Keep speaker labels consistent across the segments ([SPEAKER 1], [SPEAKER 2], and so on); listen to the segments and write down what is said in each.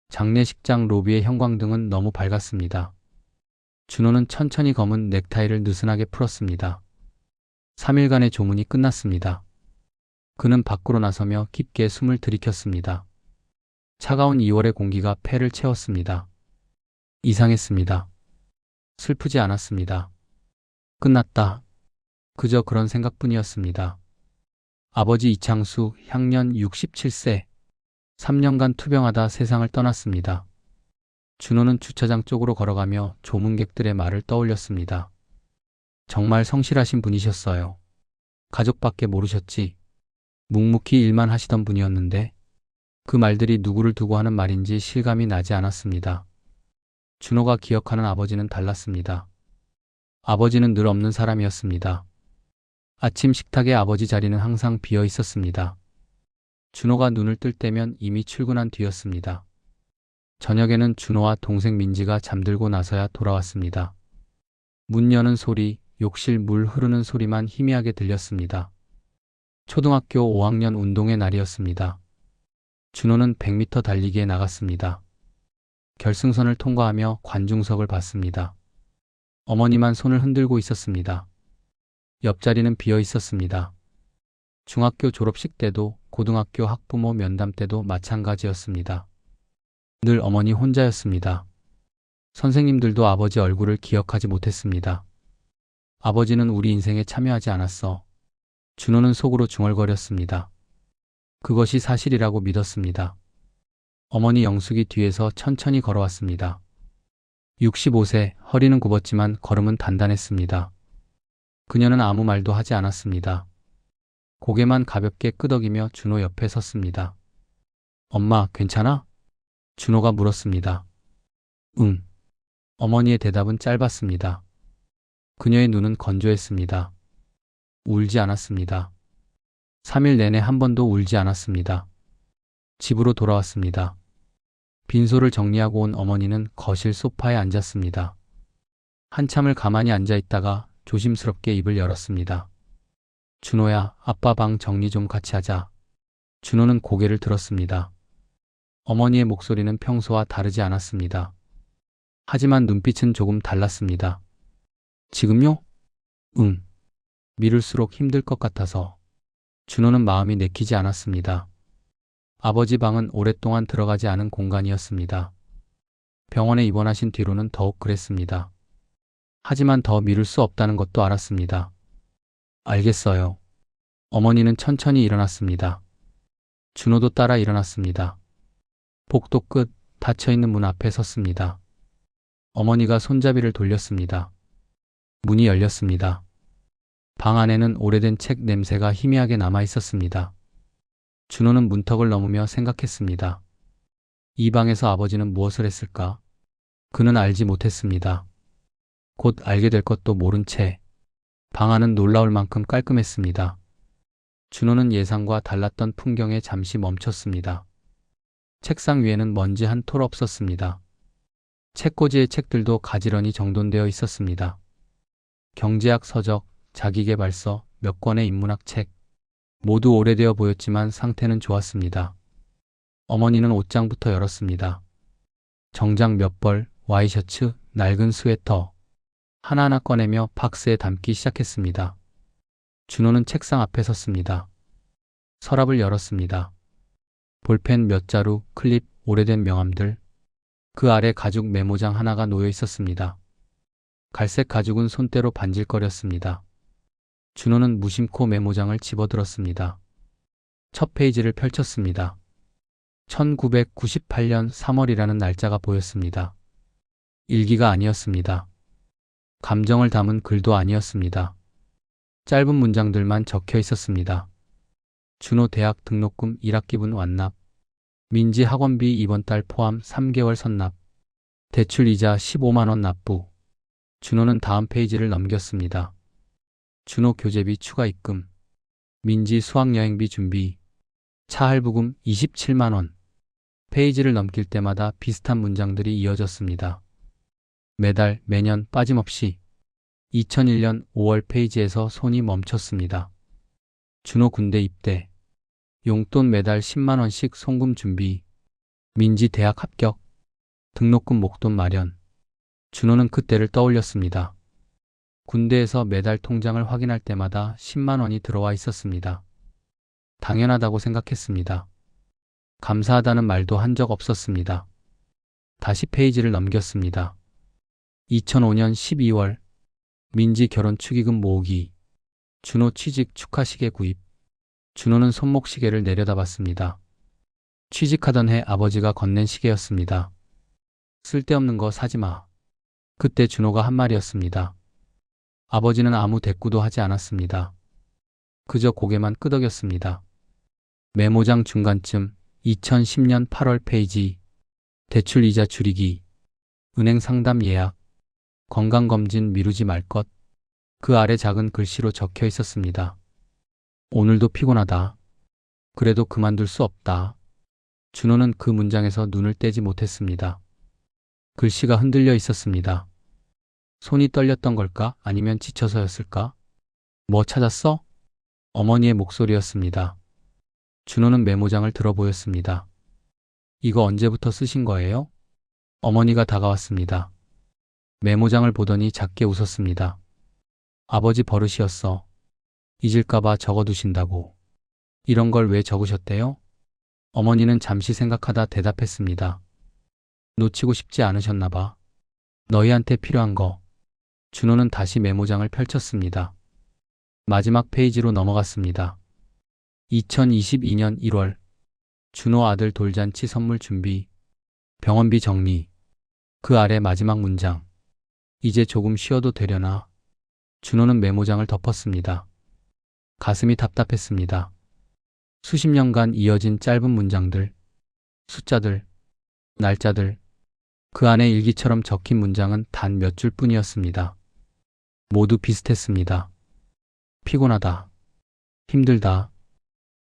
[SPEAKER 1] 장례식장 로비의 형광등은 너무 밝았습니다. 준호는 천천히 검은 넥타이를 느슨하게 풀었습니다. 3일간의 조문이 끝났습니다. 그는 밖으로 나서며 깊게 숨을 들이켰습니다. 차가운 2월의 공기가 폐를 채웠습니다. 이상했습니다. 슬프지 않았습니다. 끝났다. 그저 그런 생각뿐이었습니다. 아버지 이창수, 향년 67세. 3년간 투병하다 세상을 떠났습니다. 준호는 주차장 쪽으로 걸어가며 조문객들의 말을 떠올렸습니다. 정말 성실하신 분이셨어요. 가족밖에 모르셨지. 묵묵히 일만 하시던 분이었는데 그 말들이 누구를 두고 하는 말인지 실감이 나지 않았습니다. 준호가 기억하는 아버지는 달랐습니다. 아버지는 늘 없는 사람이었습니다. 아침 식탁에 아버지 자리는 항상 비어 있었습니다. 준호가 눈을 뜰 때면 이미 출근한 뒤였습니다. 저녁에는 준호와 동생 민지가 잠들고 나서야 돌아왔습니다. 문 여는 소리, 욕실 물 흐르는 소리만 희미하게 들렸습니다. 초등학교 5학년 운동회 날이었습니다. 준호는 100m 달리기에 나갔습니다. 결승선을 통과하며 관중석을 봤습니다. 어머니만 손을 흔들고 있었습니다. 옆자리는 비어 있었습니다. 중학교 졸업식 때도 고등학교 학부모 면담 때도 마찬가지였습니다. 늘 어머니 혼자였습니다. 선생님들도 아버지 얼굴을 기억하지 못했습니다. 아버지는 우리 인생에 참여하지 않았어. 준호는 속으로 중얼거렸습니다. 그것이 사실이라고 믿었습니다. 어머니 영숙이 뒤에서 천천히 걸어왔습니다. 65세, 허리는 굽었지만 걸음은 단단했습니다. 그녀는 아무 말도 하지 않았습니다. 고개만 가볍게 끄덕이며 준호 옆에 섰습니다. 엄마, 괜찮아? 준호가 물었습니다. 응. 어머니의 대답은 짧았습니다. 그녀의 눈은 건조했습니다. 울지 않았습니다. 3일 내내 한 번도 울지 않았습니다. 집으로 돌아왔습니다. 빈소를 정리하고 온 어머니는 거실 소파에 앉았습니다. 한참을 가만히 앉아 있다가 조심스럽게 입을 열었습니다. 준호야, 아빠 방 정리 좀 같이 하자. 준호는 고개를 들었습니다. 어머니의 목소리는 평소와 다르지 않았습니다. 하지만 눈빛은 조금 달랐습니다. 지금요? 응. 미룰수록 힘들 것 같아서. 준호는 마음이 내키지 않았습니다. 아버지 방은 오랫동안 들어가지 않은 공간이었습니다. 병원에 입원하신 뒤로는 더욱 그랬습니다. 하지만 더 미룰 수 없다는 것도 알았습니다. 알겠어요. 어머니는 천천히 일어났습니다. 준호도 따라 일어났습니다. 복도 끝 닫혀있는 문 앞에 섰습니다. 어머니가 손잡이를 돌렸습니다. 문이 열렸습니다. 방 안에는 오래된 책 냄새가 희미하게 남아 있었습니다. 준호는 문턱을 넘으며 생각했습니다. 이 방에서 아버지는 무엇을 했을까? 그는 알지 못했습니다. 곧 알게 될 것도 모른 채 방 안은 놀라울 만큼 깔끔했습니다. 준호는 예상과 달랐던 풍경에 잠시 멈췄습니다. 책상 위에는 먼지 한 톨 없었습니다. 책꽂이의 책들도 가지런히 정돈되어 있었습니다. 경제학 서적, 자기계발서, 몇 권의 인문학 책, 모두 오래되어 보였지만 상태는 좋았습니다. 어머니는 옷장부터 열었습니다. 정장 몇 벌, 와이셔츠, 낡은 스웨터, 하나하나 꺼내며 박스에 담기 시작했습니다. 준호는 책상 앞에 섰습니다. 서랍을 열었습니다. 볼펜 몇 자루, 클립, 오래된 명함들, 그 아래 가죽 메모장 하나가 놓여 있었습니다. 갈색 가죽은 손때로 반질거렸습니다. 준호는 무심코 메모장을 집어들었습니다. 첫 페이지를 펼쳤습니다. 1998년 3월이라는 날짜가 보였습니다. 일기가 아니었습니다. 감정을 담은 글도 아니었습니다. 짧은 문장들만 적혀 있었습니다. 준호 대학 등록금 1학기분 완납, 민지 학원비 이번 달 포함 3개월 선납, 대출 이자 15만 원 납부. 준호는 다음 페이지를 넘겼습니다. 준호 교재비 추가 입금, 민지 수학여행비 준비, 차 할부금 27만 원. 페이지를 넘길 때마다 비슷한 문장들이 이어졌습니다. 매달, 매년 빠짐없이. 2001년 5월 페이지에서 손이 멈췄습니다. 준호 군대 입대, 용돈 매달 10만 원씩 송금 준비, 민지 대학 합격, 등록금 목돈 마련. 준호는 그때를 떠올렸습니다. 군대에서 매달 통장을 확인할 때마다 10만 원이 들어와 있었습니다. 당연하다고 생각했습니다. 감사하다는 말도 한 적 없었습니다. 다시 페이지를 넘겼습니다. 2005년 12월 민지 결혼 축의금 모으기, 준호 취직 축하 시계 구입. 준호는 손목 시계를 내려다봤습니다. 취직하던 해 아버지가 건넨 시계였습니다. 쓸데없는 거 사지 마. 그때 준호가 한 말이었습니다. 아버지는 아무 대꾸도 하지 않았습니다. 그저 고개만 끄덕였습니다. 메모장 중간쯤 2010년 8월 페이지. 대출 이자 줄이기, 은행 상담 예약, 건강검진 미루지 말 것. 그 아래 작은 글씨로 적혀 있었습니다. 오늘도 피곤하다. 그래도 그만둘 수 없다. 준호는 그 문장에서 눈을 떼지 못했습니다. 글씨가 흔들려 있었습니다. 손이 떨렸던 걸까? 아니면 지쳐서였을까? 뭐 찾았어? 어머니의 목소리였습니다. 준호는 메모장을 들어보였습니다. 이거 언제부터 쓰신 거예요? 어머니가 다가왔습니다. 메모장을 보더니 작게 웃었습니다. 아버지 버릇이었어. 잊을까봐 적어두신다고. 이런 걸 왜 적으셨대요? 어머니는 잠시 생각하다 대답했습니다. 놓치고 싶지 않으셨나 봐. 너희한테 필요한 거. 준호는 다시 메모장을 펼쳤습니다. 마지막 페이지로 넘어갔습니다. 2022년 1월 준호 아들 돌잔치 선물 준비, 병원비 정리. 그 아래 마지막 문장. 이제 조금 쉬어도 되려나. 준호는 메모장을 덮었습니다. 가슴이 답답했습니다. 수십 년간 이어진 짧은 문장들, 숫자들, 날짜들. 그 안에 일기처럼 적힌 문장은 단 몇 줄뿐이었습니다. 모두 비슷했습니다. 피곤하다. 힘들다.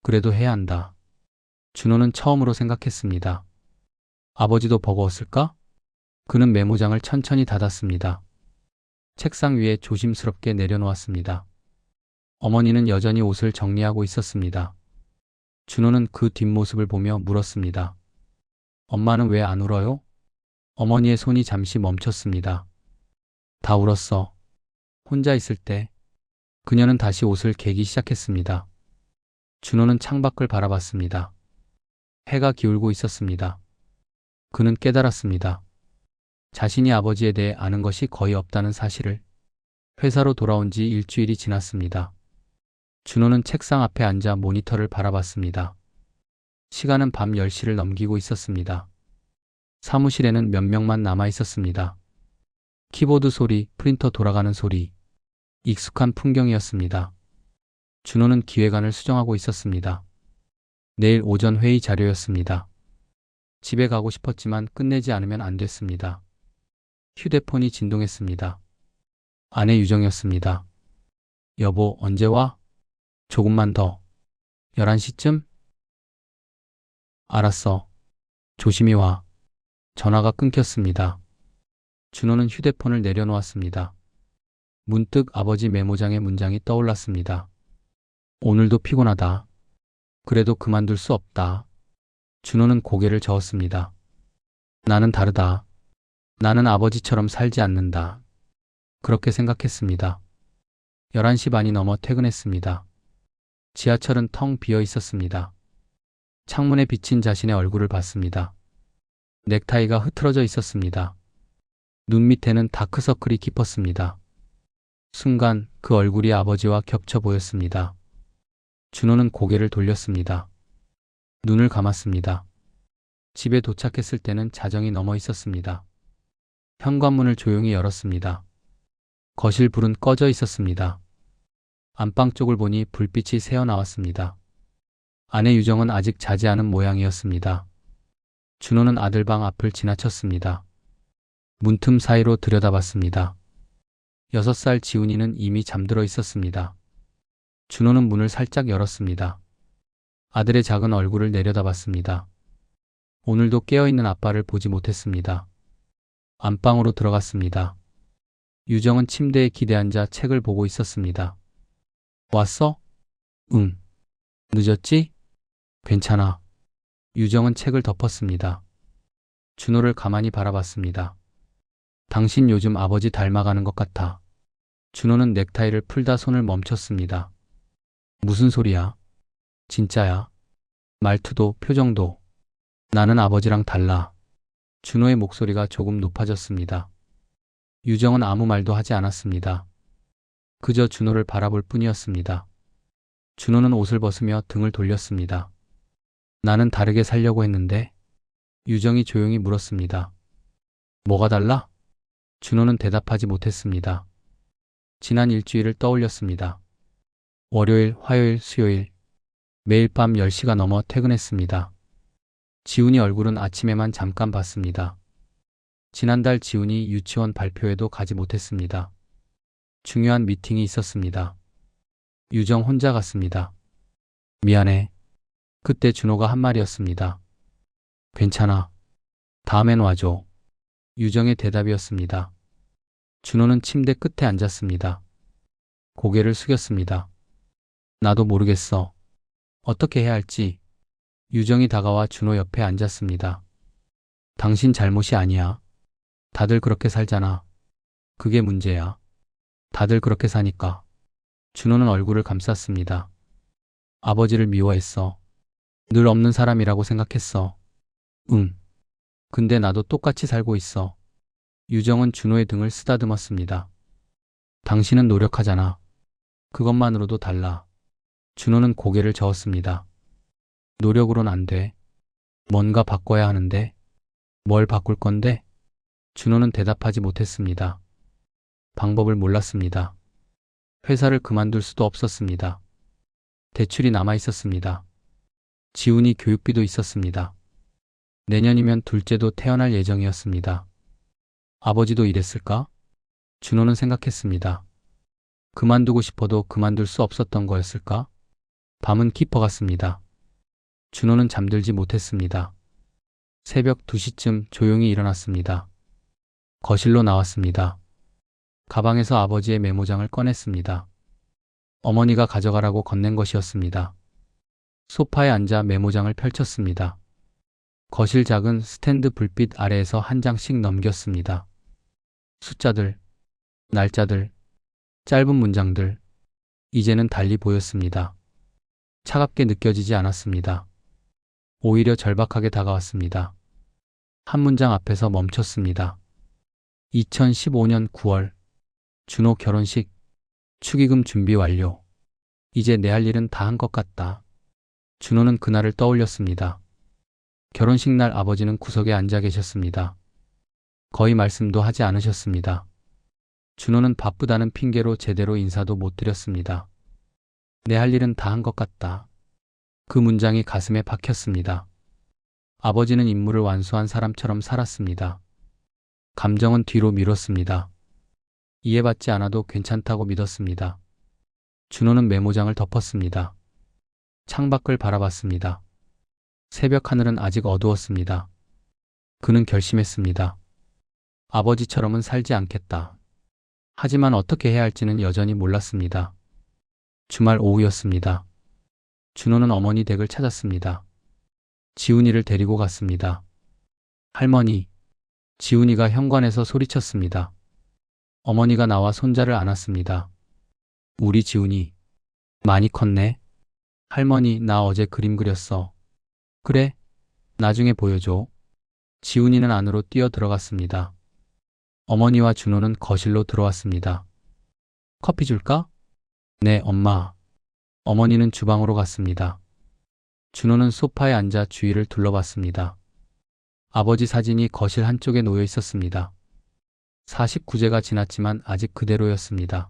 [SPEAKER 1] 그래도 해야 한다. 준호는 처음으로 생각했습니다. 아버지도 버거웠을까? 그는 메모장을 천천히 닫았습니다. 책상 위에 조심스럽게 내려놓았습니다. 어머니는 여전히 옷을 정리하고 있었습니다. 준호는 그 뒷모습을 보며 물었습니다. 엄마는 왜 안 울어요? 어머니의 손이 잠시 멈췄습니다. 다 울었어. 혼자 있을 때. 그녀는 다시 옷을 개기 시작했습니다. 준호는 창밖을 바라봤습니다. 해가 기울고 있었습니다. 그는 깨달았습니다. 자신이 아버지에 대해 아는 것이 거의 없다는 사실을. 회사로 돌아온 지 일주일이 지났습니다. 준호는 책상 앞에 앉아 모니터를 바라봤습니다. 시간은 밤 10시를 넘기고 있었습니다. 사무실에는 몇 명만 남아 있었습니다. 키보드 소리, 프린터 돌아가는 소리. 익숙한 풍경이었습니다. 준호는 기획안을 수정하고 있었습니다. 내일 오전 회의 자료였습니다. 집에 가고 싶었지만 끝내지 않으면 안 됐습니다. 휴대폰이 진동했습니다. 아내 유정이었습니다. 여보, 언제 와? 조금만 더. 11시쯤? 알았어. 조심히 와. 전화가 끊겼습니다. 준호는 휴대폰을 내려놓았습니다. 문득 아버지 메모장의 문장이 떠올랐습니다. 오늘도 피곤하다. 그래도 그만둘 수 없다. 준호는 고개를 저었습니다. 나는 다르다. 나는 아버지처럼 살지 않는다. 그렇게 생각했습니다. 11시 반이 넘어 퇴근했습니다. 지하철은 텅 비어 있었습니다. 창문에 비친 자신의 얼굴을 봤습니다. 넥타이가 흐트러져 있었습니다. 눈 밑에는 다크서클이 깊었습니다. 순간 그 얼굴이 아버지와 겹쳐 보였습니다. 준호는 고개를 돌렸습니다. 눈을 감았습니다. 집에 도착했을 때는 자정이 넘어 있었습니다. 현관문을 조용히 열었습니다. 거실 불은 꺼져 있었습니다. 안방 쪽을 보니 불빛이 새어나왔습니다. 아내 유정은 아직 자지 않은 모양이었습니다. 준호는 아들 방 앞을 지나쳤습니다. 문틈 사이로 들여다봤습니다. 6살 지훈이는 이미 잠들어 있었습니다. 준호는 문을 살짝 열었습니다. 아들의 작은 얼굴을 내려다봤습니다. 오늘도 깨어있는 아빠를 보지 못했습니다. 안방으로 들어갔습니다. 유정은 침대에 기대앉아 책을 보고 있었습니다. 왔어? 응. 늦었지? 괜찮아. 유정은 책을 덮었습니다. 준호를 가만히 바라봤습니다. 당신 요즘 아버지 닮아가는 것 같아. 준호는 넥타이를 풀다 손을 멈췄습니다. 무슨 소리야? 진짜야. 말투도 표정도. 나는 아버지랑 달라. 준호의 목소리가 조금 높아졌습니다. 유정은 아무 말도 하지 않았습니다. 그저 준호를 바라볼 뿐이었습니다. 준호는 옷을 벗으며 등을 돌렸습니다. 나는 다르게 살려고 했는데? 유정이 조용히 물었습니다. 뭐가 달라? 준호는 대답하지 못했습니다. 지난 일주일을 떠올렸습니다. 월요일, 화요일, 수요일. 매일 밤 10시가 넘어 퇴근했습니다. 지훈이 얼굴은 아침에만 잠깐 봤습니다. 지난달 지훈이 유치원 발표회도 가지 못했습니다. 중요한 미팅이 있었습니다. 유정 혼자 갔습니다. 미안해. 그때 준호가 한 말이었습니다. 괜찮아. 다음엔 와줘. 유정의 대답이었습니다. 준호는 침대 끝에 앉았습니다. 고개를 숙였습니다. 나도 모르겠어. 어떻게 해야 할지. 유정이 다가와 준호 옆에 앉았습니다. 당신 잘못이 아니야. 다들 그렇게 살잖아. 그게 문제야. 다들 그렇게 사니까. 준호는 얼굴을 감쌌습니다. 아버지를 미워했어. 늘 없는 사람이라고 생각했어. 응. 근데 나도 똑같이 살고 있어. 유정은 준호의 등을 쓰다듬었습니다. 당신은 노력하잖아. 그것만으로도 달라. 준호는 고개를 저었습니다. 노력으론 안 돼. 뭔가 바꿔야 하는데. 뭘 바꿀 건데? 준호는 대답하지 못했습니다. 방법을 몰랐습니다. 회사를 그만둘 수도 없었습니다. 대출이 남아 있었습니다. 지훈이 교육비도 있었습니다. 내년이면 둘째도 태어날 예정이었습니다. 아버지도 이랬을까? 준호는 생각했습니다. 그만두고 싶어도 그만둘 수 없었던 거였을까? 밤은 깊어갔습니다. 준호는 잠들지 못했습니다. 새벽 2시쯤 조용히 일어났습니다. 거실로 나왔습니다. 가방에서 아버지의 메모장을 꺼냈습니다. 어머니가 가져가라고 건넨 것이었습니다. 소파에 앉아 메모장을 펼쳤습니다. 거실 작은 스탠드 불빛 아래에서 한 장씩 넘겼습니다. 숫자들, 날짜들, 짧은 문장들, 이제는 달리 보였습니다. 차갑게 느껴지지 않았습니다. 오히려 절박하게 다가왔습니다. 한 문장 앞에서 멈췄습니다. 2015년 9월, 준호 결혼식, 축의금 준비 완료. 이제 내 할 일은 다 한 것 같다. 준호는 그날을 떠올렸습니다. 결혼식 날 아버지는 구석에 앉아 계셨습니다. 거의 말씀도 하지 않으셨습니다. 준호는 바쁘다는 핑계로 제대로 인사도 못 드렸습니다. 내 할 일은 다 한 것 같다. 그 문장이 가슴에 박혔습니다. 아버지는 임무를 완수한 사람처럼 살았습니다. 감정은 뒤로 미뤘습니다. 이해받지 않아도 괜찮다고 믿었습니다. 준호는 메모장을 덮었습니다. 창밖을 바라봤습니다. 새벽 하늘은 아직 어두웠습니다. 그는 결심했습니다. 아버지처럼은 살지 않겠다. 하지만 어떻게 해야 할지는 여전히 몰랐습니다. 주말 오후였습니다. 준호는 어머니 댁을 찾았습니다. 지훈이를 데리고 갔습니다. 할머니, 지훈이가 현관에서 소리쳤습니다. 어머니가 나와 손자를 안았습니다. 우리 지훈이 많이 컸네. 할머니, 나 어제 그림 그렸어. 그래? 나중에 보여줘. 지훈이는 안으로 뛰어 들어갔습니다. 어머니와 준호는 거실로 들어왔습니다. 커피 줄까? 네, 엄마. 어머니는 주방으로 갔습니다. 준호는 소파에 앉아 주위를 둘러봤습니다. 아버지 사진이 거실 한쪽에 놓여 있었습니다. 49제가 지났지만 아직 그대로였습니다.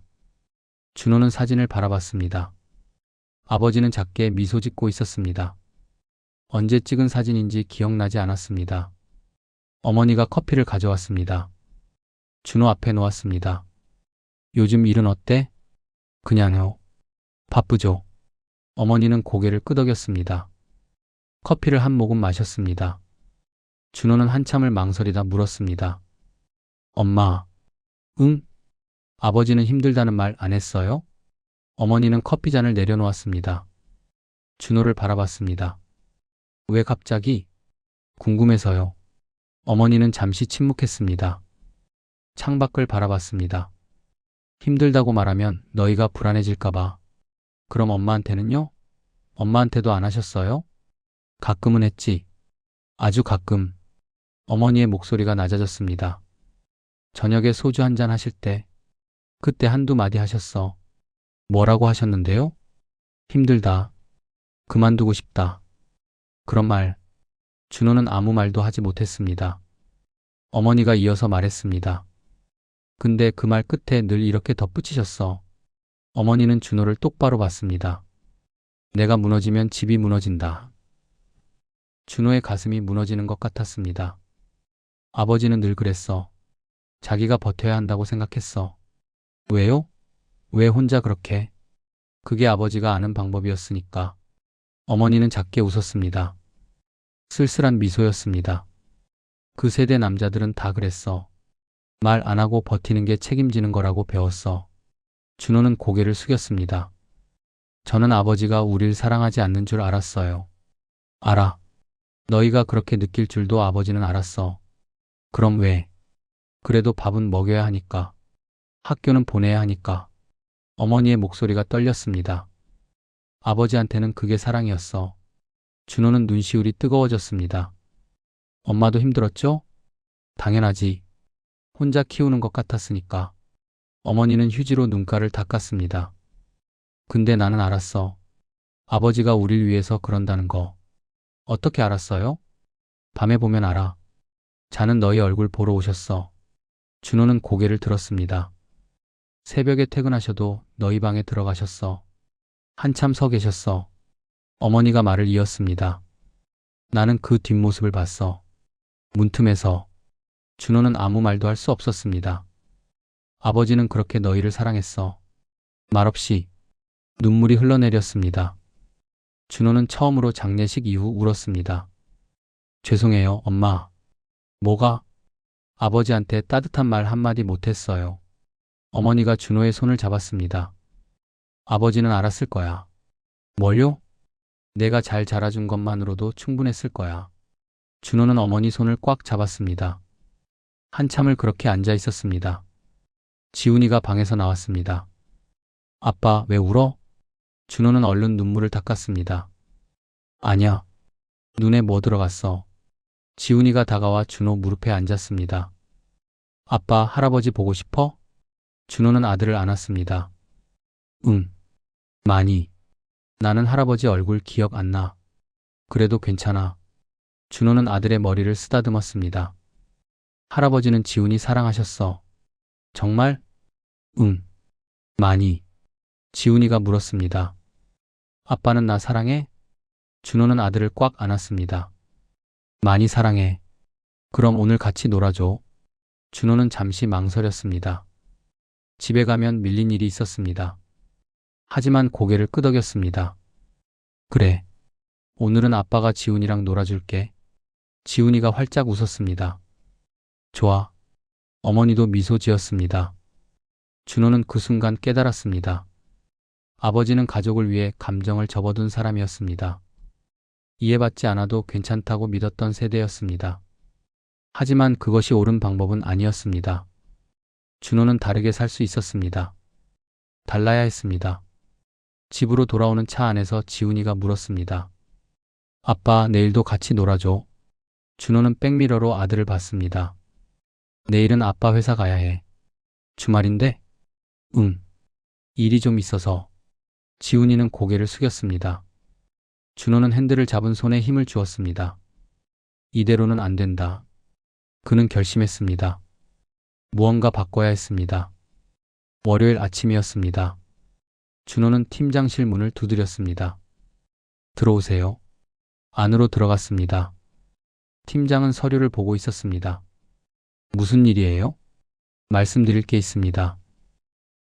[SPEAKER 1] 준호는 사진을 바라봤습니다. 아버지는 작게 미소 짓고 있었습니다. 언제 찍은 사진인지 기억나지 않았습니다. 어머니가 커피를 가져왔습니다. 준호 앞에 놓았습니다. 요즘 일은 어때? 그냥요. 바쁘죠. 어머니는 고개를 끄덕였습니다. 커피를 한 모금 마셨습니다. 준호는 한참을 망설이다 물었습니다. 엄마, 응? 아버지는 힘들다는 말 안 했어요? 어머니는 커피잔을 내려놓았습니다. 준호를 바라봤습니다. 왜 갑자기? 궁금해서요. 어머니는 잠시 침묵했습니다. 창밖을 바라봤습니다. 힘들다고 말하면 너희가 불안해질까봐. 그럼 엄마한테는요? 엄마한테도 안 하셨어요? 가끔은 했지. 아주 가끔. 어머니의 목소리가 낮아졌습니다. 저녁에 소주 한잔 하실 때, 그때 한두 마디 하셨어. 뭐라고 하셨는데요? 힘들다. 그만두고 싶다. 그런 말. 준호는 아무 말도 하지 못했습니다. 어머니가 이어서 말했습니다. 근데 그 말 끝에 늘 이렇게 덧붙이셨어. 어머니는 준호를 똑바로 봤습니다. 내가 무너지면 집이 무너진다. 준호의 가슴이 무너지는 것 같았습니다. 아버지는 늘 그랬어. 자기가 버텨야 한다고 생각했어. 왜요? 왜 혼자 그렇게? 그게 아버지가 아는 방법이었으니까. 어머니는 작게 웃었습니다. 쓸쓸한 미소였습니다. 그 세대 남자들은 다 그랬어. 말 안 하고 버티는 게 책임지는 거라고 배웠어. 준호는 고개를 숙였습니다. 저는 아버지가 우릴 사랑하지 않는 줄 알았어요. 알아. 너희가 그렇게 느낄 줄도 아버지는 알았어. 그럼 왜? 그래도 밥은 먹여야 하니까. 학교는 보내야 하니까. 어머니의 목소리가 떨렸습니다. 아버지한테는 그게 사랑이었어. 준호는 눈시울이 뜨거워졌습니다. 엄마도 힘들었죠? 당연하지. 혼자 키우는 것 같았으니까. 어머니는 휴지로 눈가를 닦았습니다. 근데 나는 알았어. 아버지가 우릴 위해서 그런다는 거. 어떻게 알았어요? 밤에 보면 알아. 자는 너희 얼굴 보러 오셨어. 준호는 고개를 들었습니다. 새벽에 퇴근하셔도 너희 방에 들어가셨어. 한참 서 계셨어. 어머니가 말을 이었습니다. 나는 그 뒷모습을 봤어. 문틈에서. 준호는 아무 말도 할 수 없었습니다. 아버지는 그렇게 너희를 사랑했어. 말없이. 눈물이 흘러내렸습니다. 준호는 처음으로 장례식 이후 울었습니다. 죄송해요, 엄마. 뭐가? 아버지한테 따뜻한 말 한마디 못했어요. 어머니가 준호의 손을 잡았습니다. 아버지는 알았을 거야. 뭘요? 내가 잘 자라준 것만으로도 충분했을 거야. 준호는 어머니 손을 꽉 잡았습니다. 한참을 그렇게 앉아 있었습니다. 지훈이가 방에서 나왔습니다. 아빠, 왜 울어? 준호는 얼른 눈물을 닦았습니다. 아냐. 눈에 뭐 들어갔어? 지훈이가 다가와 준호 무릎에 앉았습니다. 아빠, 할아버지 보고 싶어? 준호는 아들을 안았습니다. 응. 많이. 나는 할아버지 얼굴 기억 안 나. 그래도 괜찮아. 준호는 아들의 머리를 쓰다듬었습니다. 할아버지는 지훈이 사랑하셨어. 정말? 응. 많이. 지훈이가 물었습니다. 아빠는 나 사랑해? 준호는 아들을 꽉 안았습니다. 많이 사랑해. 그럼 오늘 같이 놀아줘. 준호는 잠시 망설였습니다. 집에 가면 밀린 일이 있었습니다. 하지만 고개를 끄덕였습니다. 그래. 오늘은 아빠가 지훈이랑 놀아줄게. 지훈이가 활짝 웃었습니다. 좋아. 어머니도 미소 지었습니다. 준호는 그 순간 깨달았습니다. 아버지는 가족을 위해 감정을 접어둔 사람이었습니다. 이해받지 않아도 괜찮다고 믿었던 세대였습니다. 하지만 그것이 옳은 방법은 아니었습니다. 준호는 다르게 살 수 있었습니다. 달라야 했습니다. 집으로 돌아오는 차 안에서 지훈이가 물었습니다. 아빠, 내일도 같이 놀아줘. 준호는 백미러로 아들을 봤습니다. 내일은 아빠 회사 가야 해. 주말인데? 응. 일이 좀 있어서. 지훈이는 고개를 숙였습니다. 준호는 핸들을 잡은 손에 힘을 주었습니다. 이대로는 안 된다. 그는 결심했습니다. 무언가 바꿔야 했습니다. 월요일 아침이었습니다. 준호는 팀장실 문을 두드렸습니다. 들어오세요. 안으로 들어갔습니다. 팀장은 서류를 보고 있었습니다. 무슨 일이에요? 말씀드릴 게 있습니다.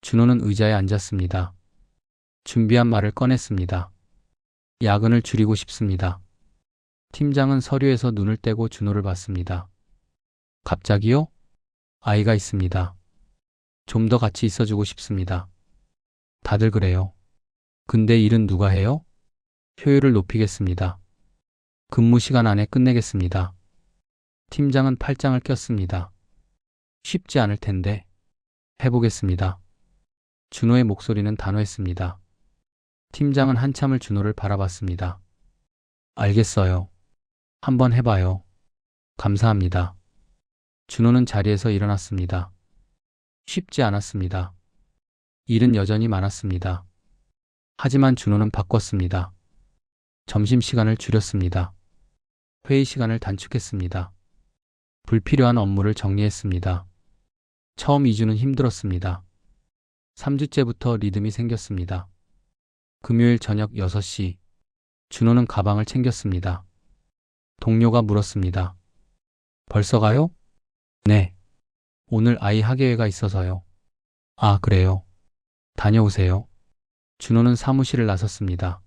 [SPEAKER 1] 준호는 의자에 앉았습니다. 준비한 말을 꺼냈습니다. 야근을 줄이고 싶습니다. 팀장은 서류에서 눈을 떼고 준호를 봤습니다. 갑자기요? 아이가 있습니다. 좀 더 같이 있어주고 싶습니다. 다들 그래요. 근데 일은 누가 해요? 효율을 높이겠습니다. 근무 시간 안에 끝내겠습니다. 팀장은 팔짱을 꼈습니다. 쉽지 않을 텐데. 해보겠습니다. 준호의 목소리는 단호했습니다. 팀장은 한참을 준호를 바라봤습니다. 알겠어요. 한번 해봐요. 감사합니다. 준호는 자리에서 일어났습니다. 쉽지 않았습니다. 일은 여전히 많았습니다. 하지만 준호는 바꿨습니다. 점심시간을 줄였습니다. 회의 시간을 단축했습니다. 불필요한 업무를 정리했습니다. 처음 2주는 힘들었습니다. 3주째부터 리듬이 생겼습니다. 금요일 저녁 6시, 준호는 가방을 챙겼습니다. 동료가 물었습니다. 벌써 가요? 네. 오늘 아이 학예회가 있어서요. 아, 그래요. 다녀오세요. 준호는 사무실을 나섰습니다.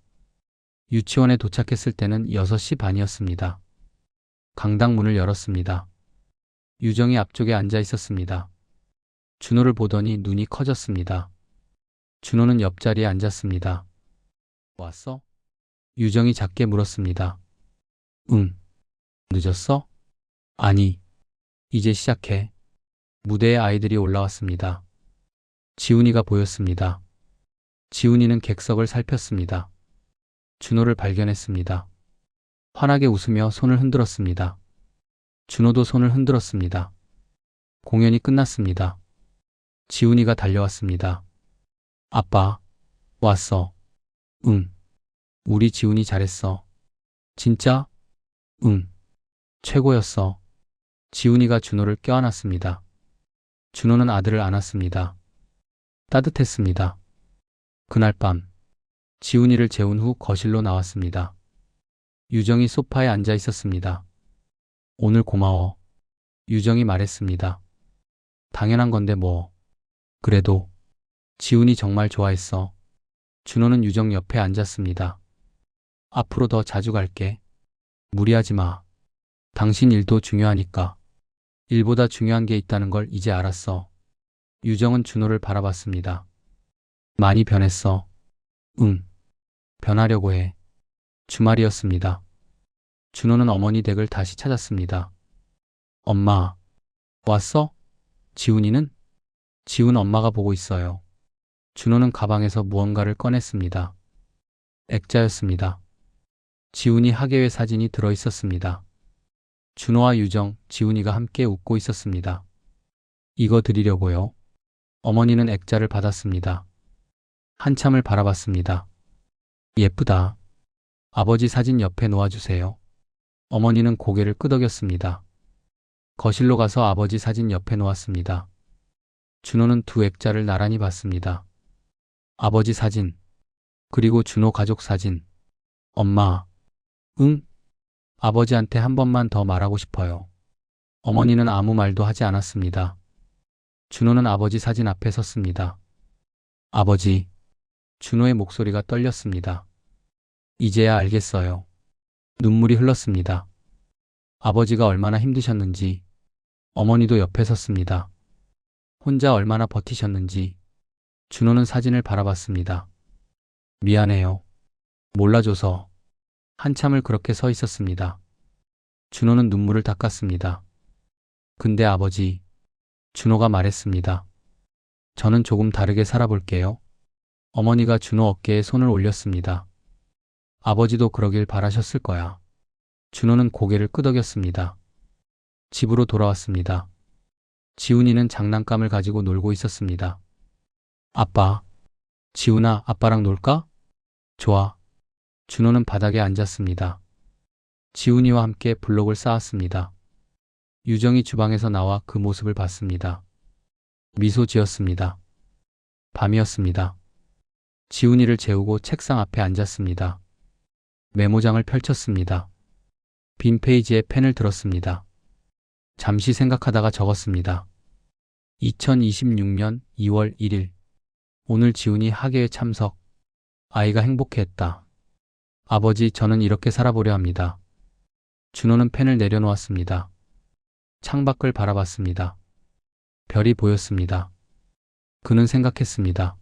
[SPEAKER 1] 유치원에 도착했을 때는 6시 반이었습니다. 강당 문을 열었습니다. 유정이 앞쪽에 앉아 있었습니다. 준호를 보더니 눈이 커졌습니다. 준호는 옆자리에 앉았습니다. 왔어? 유정이 작게 물었습니다. 응. 늦었어? 아니. 이제 시작해. 무대에 아이들이 올라왔습니다. 지훈이가 보였습니다. 지훈이는 객석을 살폈습니다. 준호를 발견했습니다. 환하게 웃으며 손을 흔들었습니다. 준호도 손을 흔들었습니다. 공연이 끝났습니다. 지훈이가 달려왔습니다. 아빠, 왔어. 응. 우리 지훈이 잘했어. 진짜? 응. 최고였어. 지훈이가 준호를 껴안았습니다. 준호는 아들을 안았습니다. 따뜻했습니다. 그날 밤, 지훈이를 재운 후 거실로 나왔습니다. 유정이 소파에 앉아 있었습니다. 오늘 고마워. 유정이 말했습니다. 당연한 건데 뭐. 그래도 지훈이 정말 좋아했어. 준호는 유정 옆에 앉았습니다. 앞으로 더 자주 갈게. 무리하지 마. 당신 일도 중요하니까. 일보다 중요한 게 있다는 걸 이제 알았어. 유정은 준호를 바라봤습니다. 많이 변했어. 응. 변하려고 해. 주말이었습니다. 준호는 어머니 댁을 다시 찾았습니다. 엄마, 왔어? 지훈이는? 지훈 엄마가 보고 있어요. 준호는 가방에서 무언가를 꺼냈습니다. 액자였습니다. 지훈이 학예회 사진이 들어 있었습니다. 준호와 유정, 지훈이가 함께 웃고 있었습니다. 이거 드리려고요. 어머니는 액자를 받았습니다. 한참을 바라봤습니다. 예쁘다. 아버지 사진 옆에 놓아주세요. 어머니는 고개를 끄덕였습니다. 거실로 가서 아버지 사진 옆에 놓았습니다. 준호는 두 액자를 나란히 봤습니다. 아버지 사진, 그리고 준호 가족 사진. 엄마, 응? 아버지한테 한 번만 더 말하고 싶어요. 어머니는 아무 말도 하지 않았습니다. 준호는 아버지 사진 앞에 섰습니다. 아버지, 준호의 목소리가 떨렸습니다. 이제야 알겠어요. 눈물이 흘렀습니다. 아버지가 얼마나 힘드셨는지, 어머니도 옆에 섰습니다. 혼자 얼마나 버티셨는지, 준호는 사진을 바라봤습니다. 미안해요. 몰라줘서. 한참을 그렇게 서 있었습니다. 준호는 눈물을 닦았습니다. 근데 아버지, 준호가 말했습니다. 저는 조금 다르게 살아볼게요. 어머니가 준호 어깨에 손을 올렸습니다. 아버지도 그러길 바라셨을 거야. 준호는 고개를 끄덕였습니다. 집으로 돌아왔습니다. 지훈이는 장난감을 가지고 놀고 있었습니다. 아빠, 지훈아, 아빠랑 놀까? 좋아. 준호는 바닥에 앉았습니다. 지훈이와 함께 블록을 쌓았습니다. 유정이 주방에서 나와 그 모습을 봤습니다. 미소 지었습니다. 밤이었습니다. 지훈이를 재우고 책상 앞에 앉았습니다. 메모장을 펼쳤습니다. 빈 페이지에 펜을 들었습니다. 잠시 생각하다가 적었습니다. 2026년 2월 1일. 오늘 지훈이 학예회 참석. 아이가 행복해했다. 아버지, 저는 이렇게 살아보려 합니다. 준호는 펜을 내려놓았습니다. 창밖을 바라봤습니다. 별이 보였습니다. 그는 생각했습니다.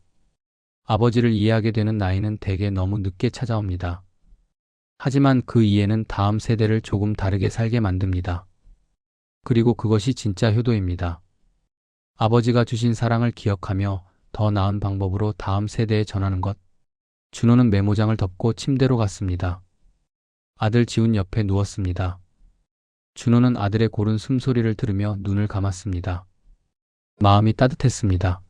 [SPEAKER 1] 아버지를 이해하게 되는 나이는 대개 너무 늦게 찾아옵니다. 하지만 그 이해는 다음 세대를 조금 다르게 살게 만듭니다. 그리고 그것이 진짜 효도입니다. 아버지가 주신 사랑을 기억하며 더 나은 방법으로 다음 세대에 전하는 것. 준호는 메모장을 덮고 침대로 갔습니다. 아들 지훈 옆에 누웠습니다. 준호는 아들의 고른 숨소리를 들으며 눈을 감았습니다. 마음이 따뜻했습니다.